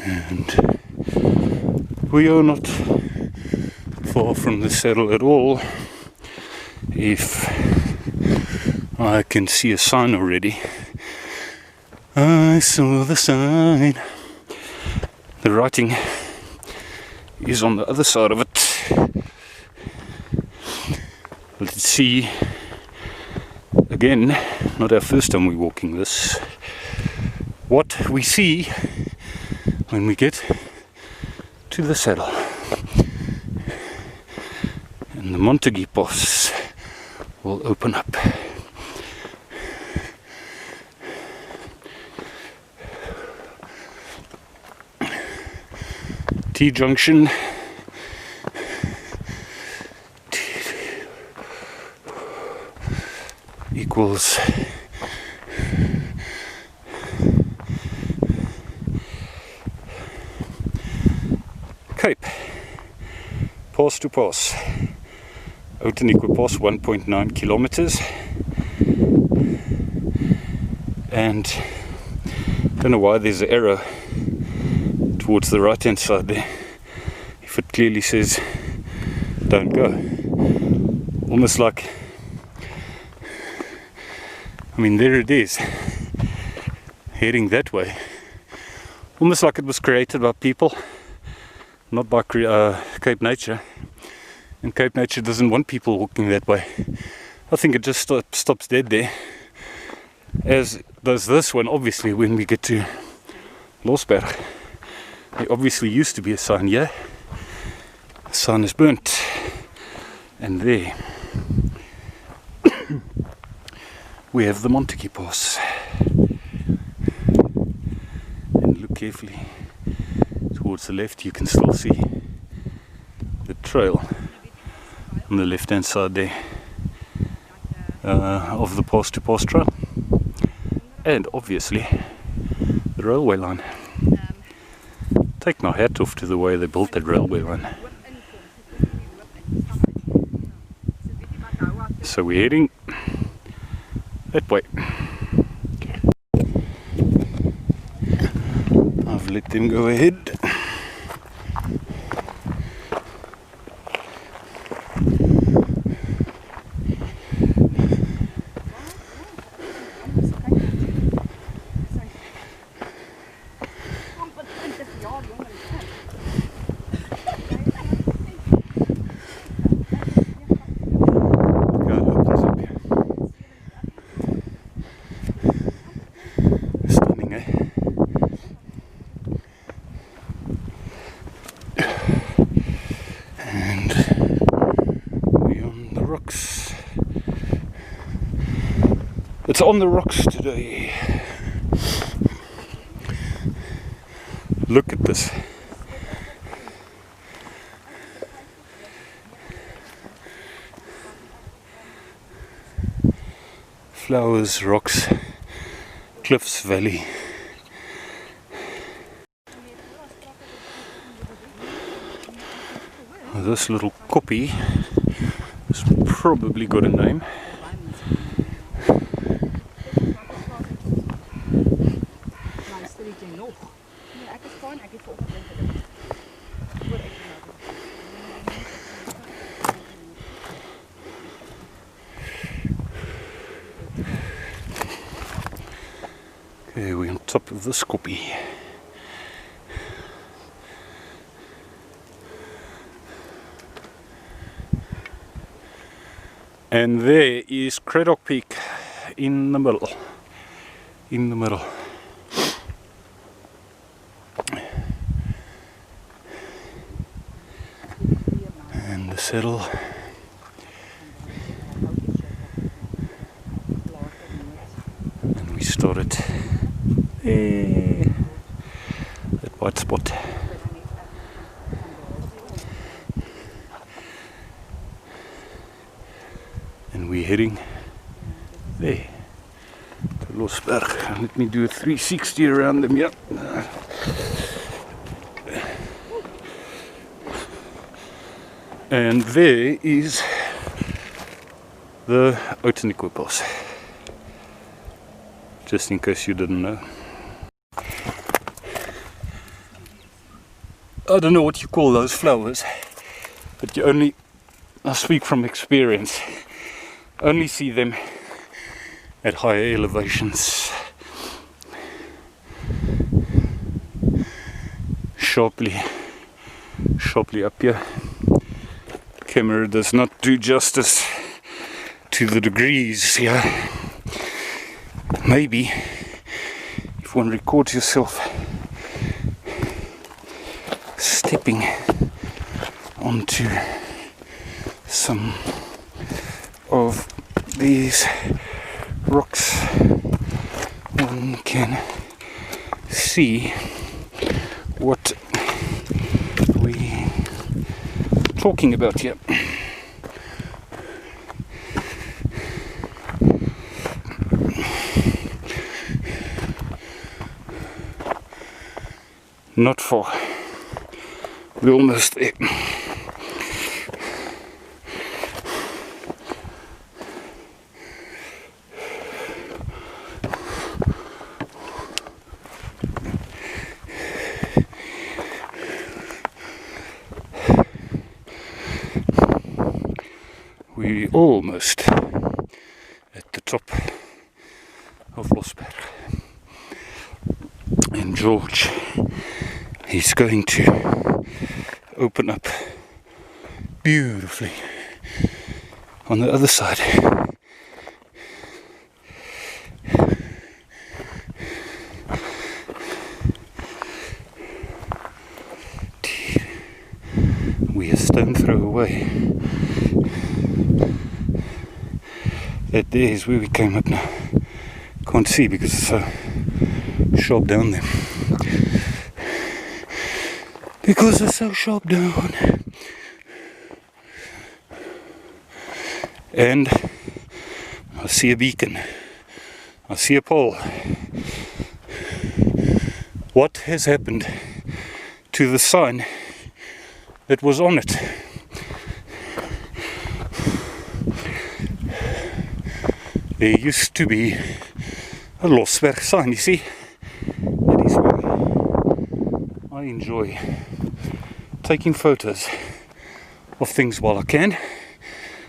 And we are not far from the saddle at all. If I can see a sign already. I saw the sign. The writing is on the other side of it. Let's see. Again, not our first time we're walking this. What we see when we get to the saddle. And the Montague boss will open up. T-junction. Equals Cape. Pass to pass. Outeniqua pass 1.9 kilometers. And I don't know why there's an arrow towards the right hand side there, if it clearly says don't go. Almost like, I mean, there it is, heading that way. Almost like it was created by people, not by Cape Nature. And Cape Nature doesn't want people walking that way. I think it just stops dead there. As does this one, obviously, when we get to Losberg. There obviously used to be a sign here. The sign is burnt. And there we have the Montague pass. And look carefully towards the left, you can still see the trail on the left hand side there of the pass to pass trail. And obviously the railway line. Take my hat off to the way they built that railway line. So we're heading that way. I've let them go ahead. It's on the rocks today. Look at this. Flowers, rocks, cliffs, valley. This little koppie has probably got a name. Okay, we're on top of this koppie. And there is Craddock Peak in the middle. In the middle. And the saddle. And we started there. That white spot. And we're heading there to Losberg. Let me do a 360 around them, yeah. And there is the Outeniqua pass, just in case you didn't know. I don't know what you call those flowers, but you only, I speak from experience, only see them at higher elevations. Sharply up here. Camera does not do justice to the degrees here. Maybe if one records yourself stepping onto some of these rocks, one can see what we are talking about here. Not far. We're almost there. We're almost at the top of Losberg. And George is going to open up beautifully on the other side. We are stone throw away. That there is where we came up now. Can't see because it's so sharp down there. Because it's so sharp down. And I see a beacon. I see a pole. What has happened to the sign that was on it? There used to be a Losberg sign, you see. That is why I enjoy taking photos of things while I can,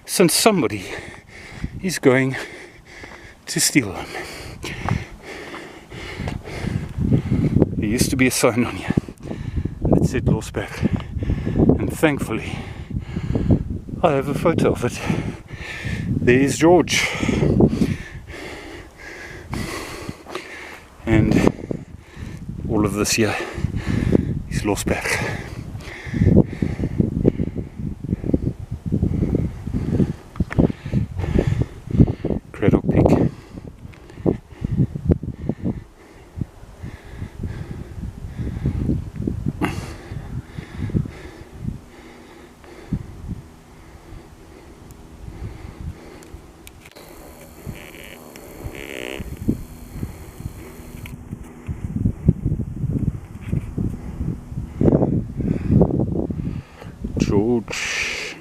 since somebody is going to steal them. There used to be a sign on here that said Losberg, and thankfully I have a photo of it. There's George. And all of this here is Losberg. Cradle Peak. George.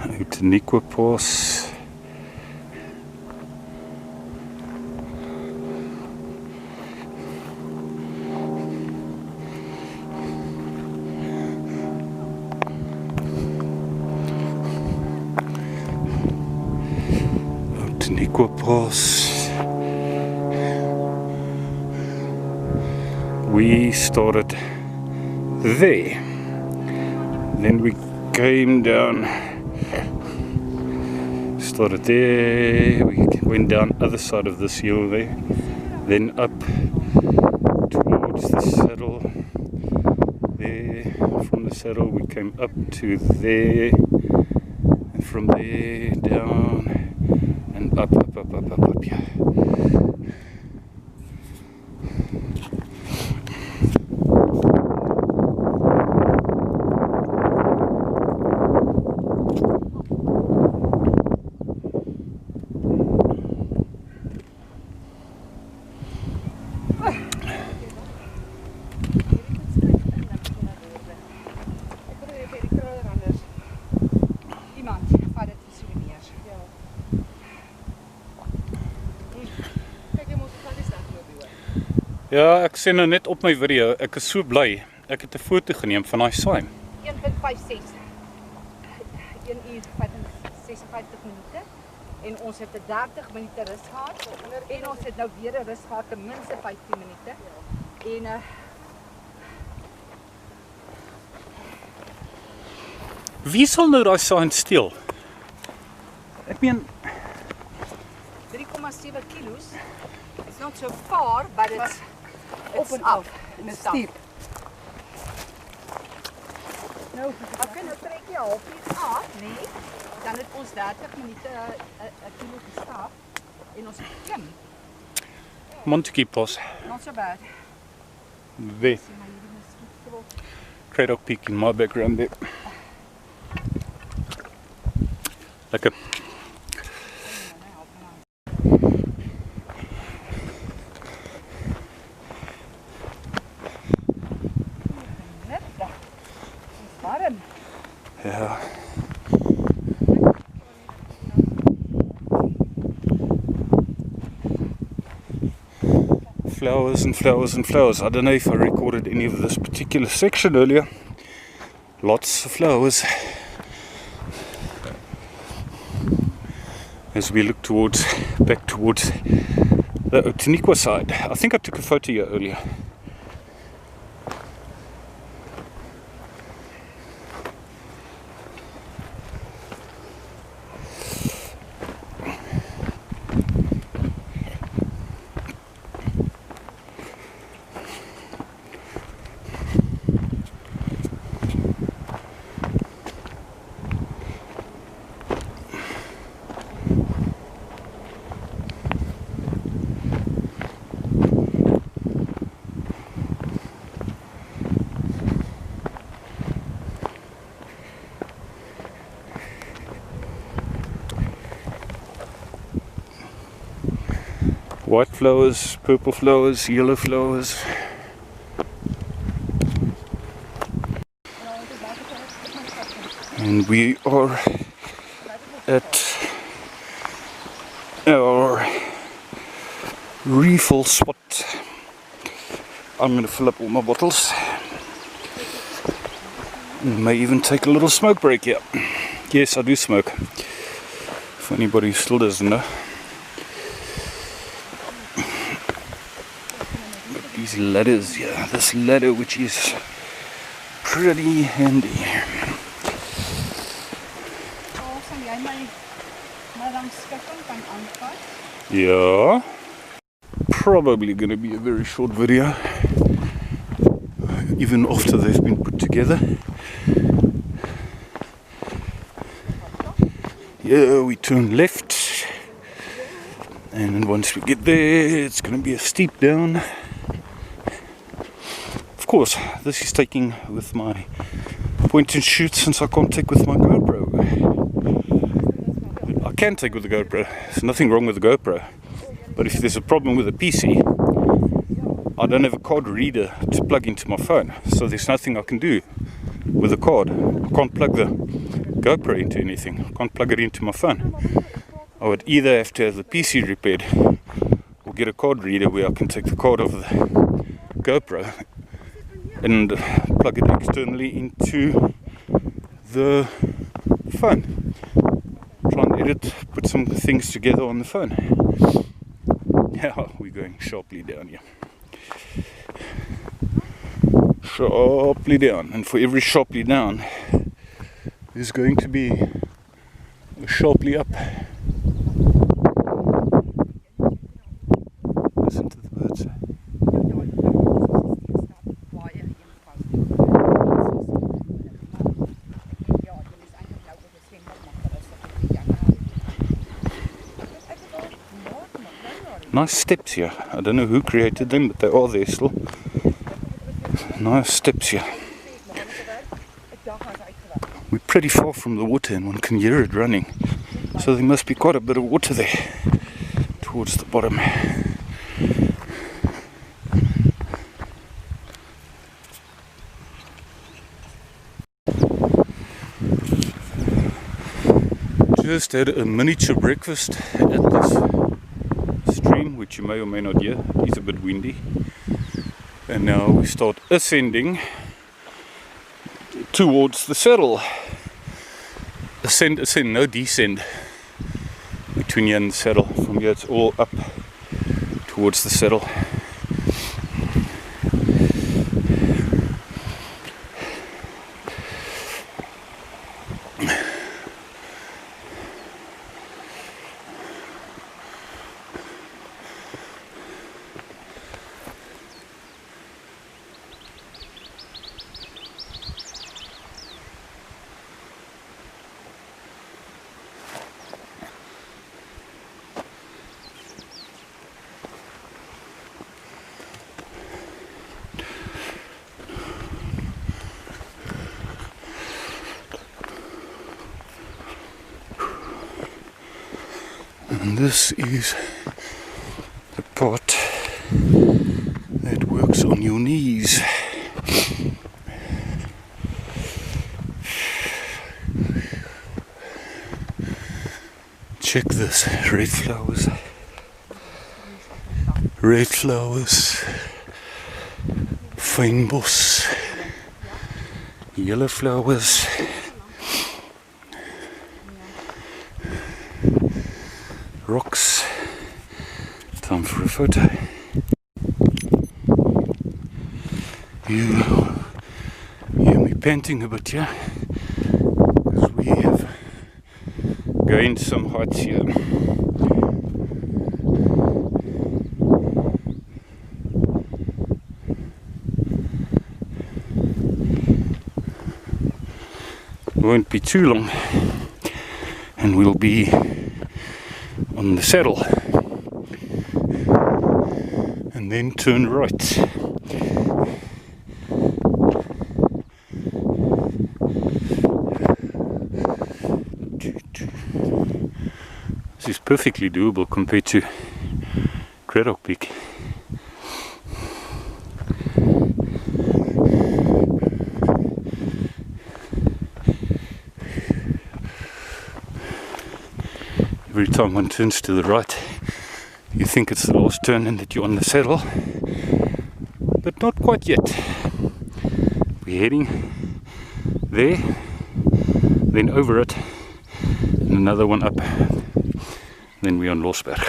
Outeniqua Pass. Outeniqua Pass. We started there, then we came down, started there, we went down other side of this hill there, then up towards the saddle there. From the saddle we came up to there, and from there down and up yeah. Ja, ek sê nou net op my video, ek is so bly. Ek het 'n foto geneem van daai saam. 1.56. 1 uur 56 minute. En ons het 'n 30 minute rus gehad. En ons het nou weer 'n rus gehad ten minste 15 minute. En Wie sal nou daai saam steel? Ek meen 3,7 kilos. It's not so far, but it's Op en af. It's It's tough. steep. Nou, Ek kan nou trek jy halfuur af, nee. Dan het ons 30 minute 'n kilo gestap en ons het geklim. Montague Pass. Not so bad. There. Sien maar hierdie muskietgrot. Craddock Peak in my background there. Lekker. Niftig. Dis warm. Ja. Flowers and flowers and flowers. I don't know if I recorded any of this particular section earlier. Lots of flowers. As we look back towards the Outeniqua side. I think I took a photo here earlier. White flowers, purple flowers, yellow flowers. And we are at our refill spot. I'm going to fill up all my bottles. May even take a little smoke break here. Yes, I do smoke. If anybody still doesn't know. These ladders here, this ladder which is pretty handy. Oh, sal jy my rangskikking kan aanpas? Yeah. Probably going to be a very short video, even after they've been put together. Yeah, we turn left, and then once we get there, it's going to be a steep down. Of course, this is taking with my point and shoot since I can't take with my GoPro. I can take with the GoPro, there's nothing wrong with the GoPro. But if there's a problem with the PC, I don't have a card reader to plug into my phone. So there's nothing I can do with the card. I can't plug the GoPro into anything. I can't plug it into my phone. I would either have to have the PC repaired or get a card reader where I can take the card of the GoPro and plug it externally into the phone. Try and edit, put some things together on the phone. Yeah, we're going sharply down here. Sharply down, and for every sharply down, there's going to be a sharply up. Listen to the birds. Nice steps here. I don't know who created them, but they are there still. Nice steps here. We're pretty far from the water and one can hear it running. So there must be quite a bit of water there towards the bottom. Just had a miniature breakfast at this stream, which which you may or may not hear. It is a bit windy. And now we start ascending towards the saddle. Ascend, ascend, no descend between here and the saddle. From here it's all up towards the saddle. And this is the part that works on your knees. Check this, red flowers, fynbos, yellow flowers. Rocks. Time for a photo. You hear me panting a bit here because we have gained some heights here. Won't be too long and we'll be on the saddle and then turn right. This is perfectly doable compared to Craddock Peak. Every time one turns to the right, you think it's the last turn and that you're on the saddle, but not quite yet. We're heading there, then over it, and another one up, then we're on Losberg.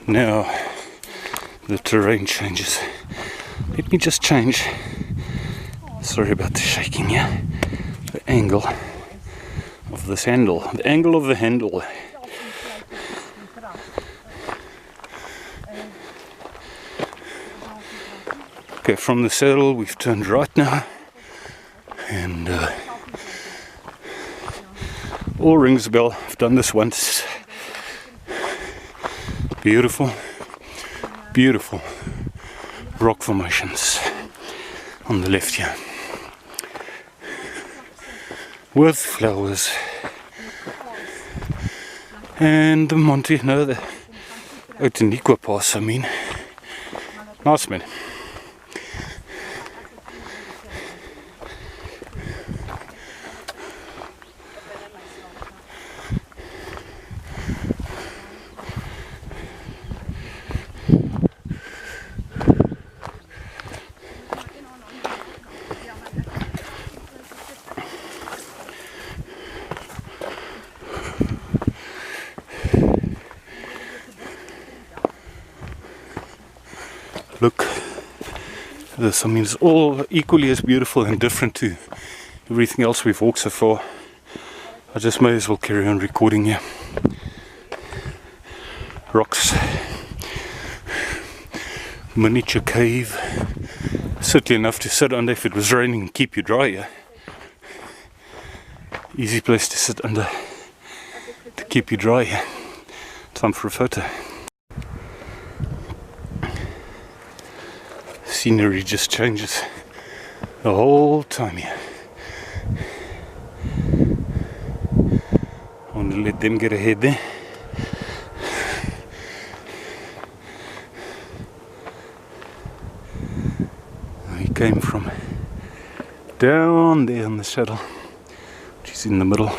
Now the terrain changes. Let me just change, sorry about the shaking here, the angle of this handle, the angle of the handle. Okay, from the saddle we've turned right now, and all rings a bell. I've done this once. Beautiful, beautiful rock formations on the left here, with flowers, and the Montague, no, the Outeniqua pass, I mean. Nice, man. Look at this, I mean it's all equally as beautiful and different to everything else we've walked so far. I just may as well carry on recording here. Rocks, miniature cave, certainly enough to sit under if it was raining and keep you dry here. Easy place to sit under to keep you dry here. Time for a photo. Scenery just changes the whole time here. I want to let them get ahead there. We came from down there on the saddle, which is in the middle,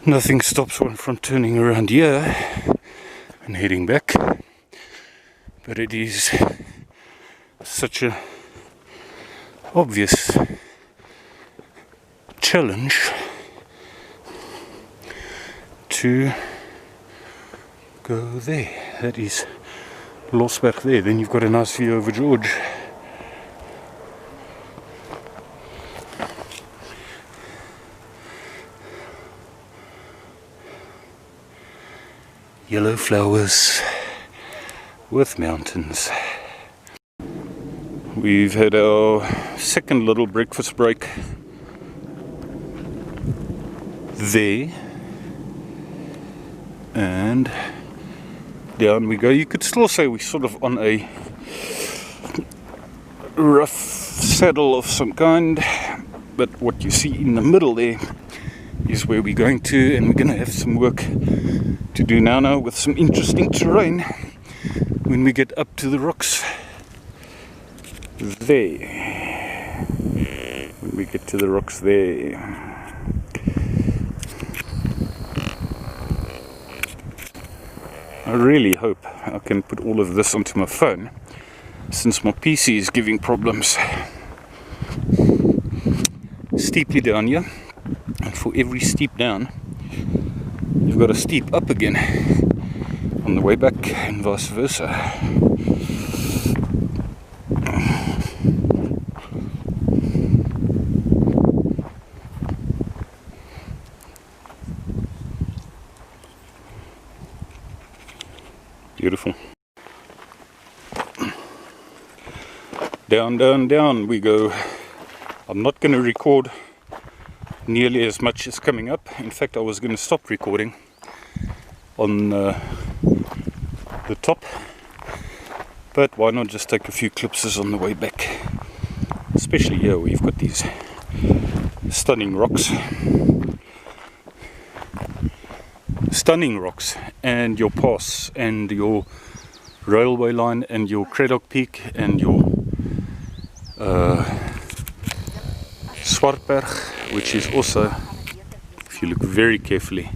Nothing stops one from turning around here and heading back, but it is such a obvious challenge to go there. That is Losberg there. Then you've got a nice view over George. Yellow flowers with mountains. We've had our second little breakfast break there, and down we go. You could still say we're sort of on a rough saddle of some kind, but what you see in the middle there is where we're going to, and we're going to have some work to do now with some interesting terrain when we get up to the rocks there. When we get to the rocks there. I really hope I can put all of this onto my phone, since my PC is giving problems. Steeply down here, and for every steep down you've got a steep up again on the way back, and vice versa. Beautiful. Down, down, down we go. I'm not going to record nearly as much as coming up. In fact, I was going to stop recording on the top, but why not just take a few clips on the way back, especially here where you've got these stunning rocks, and your pass and your railway line and your Craddock Peak and your Swartberg, which is also, if you look very carefully,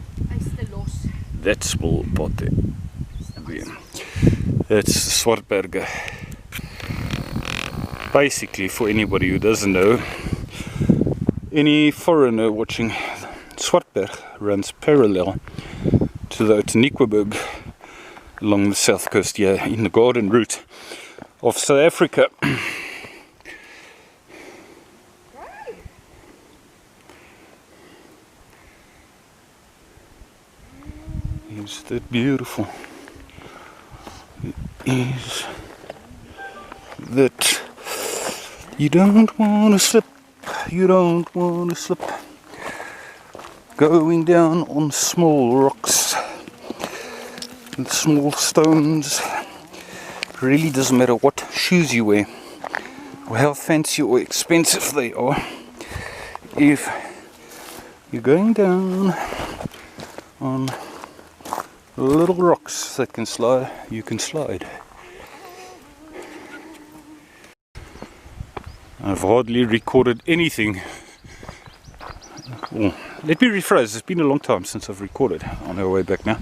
that small pot there. That's Swartberg. Basically, for anybody who doesn't know, any foreigner watching, Swartberg runs parallel to the Outeniqua berg along the south coast here in the garden route of South Africa. Is that beautiful? It is that you don't want to slip, you don't want to slip, going down on small rocks and small stones. Really doesn't matter what shoes you wear or how fancy or expensive they are. If you're going down on little rocks that can slide, you can slide. I've hardly recorded anything. Oh, let me rephrase, it's been a long time since I've recorded. On our way back now.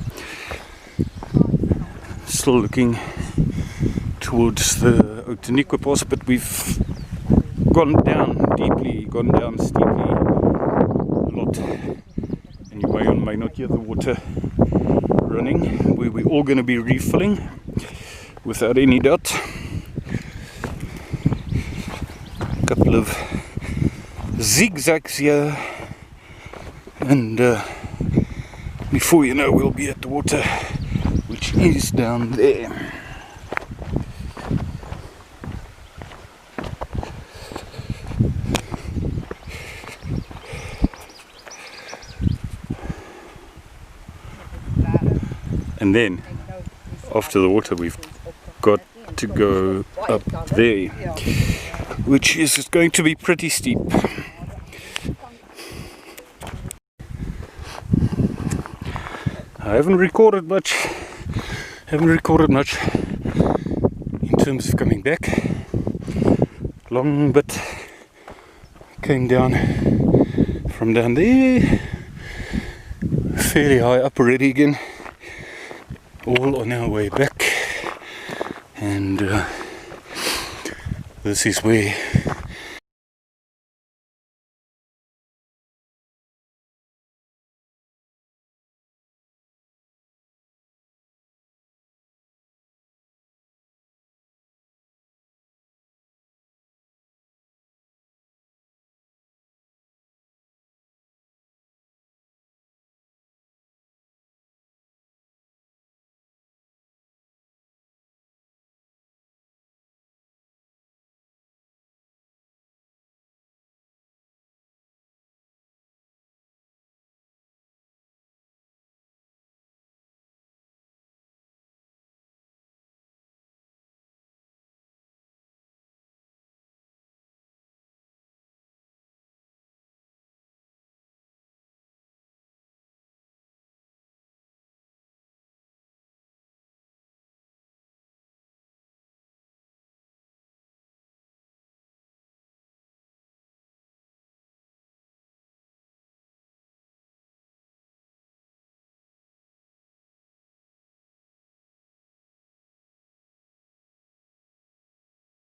Still looking towards the Outeniqua pass, but we've gone down deeply, gone down steeply a lot. And you may or may not hear the water running, where we're all going to be refilling without any doubt. A couple of zigzags here, and before you know, we'll be at the water, which is down there. And then after the water we've got to go up there, which is going to be pretty steep. I haven't recorded much in terms of coming back. Long bit came down from down there, fairly high up already again, all on our way back, and this is where